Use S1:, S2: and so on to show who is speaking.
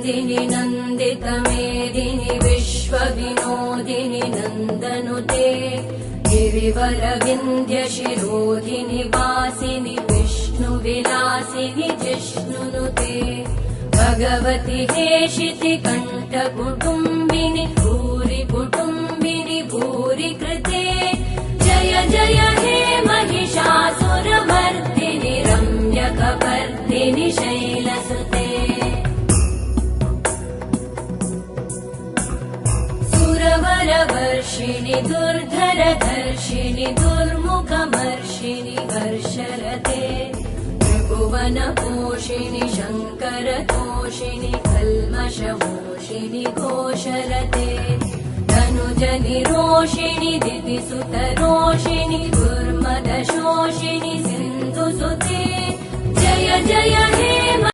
S1: नन्दिनि नन्दितमेदिनि विश्वविनोदिनि नन्दनुते गिरिवरविन्ध्यशिरोधिनि वासिनि विष्णुविलासिनि जिष्णुनुते भगवति हेशिति कण्ठकुटुम्बिनि भूरि कुटुम्बिनि भूरि कृते जय जय हे महिषासुरमर्दिनि रम्यकपर्दिनि शैलसुते सुरवरवर्षिणि दुर्धरधर्षिणि दुर्मुखमर्षिणि हर्षरते त्रिभुवनपोषिणि शङ्करतोषिणि कल्मषमोषिणि घोषरते धनुजनिरोषिणि दितिसुतरोषिणि दुर्मदशोषिणि सिन्धुसुते जय जय हे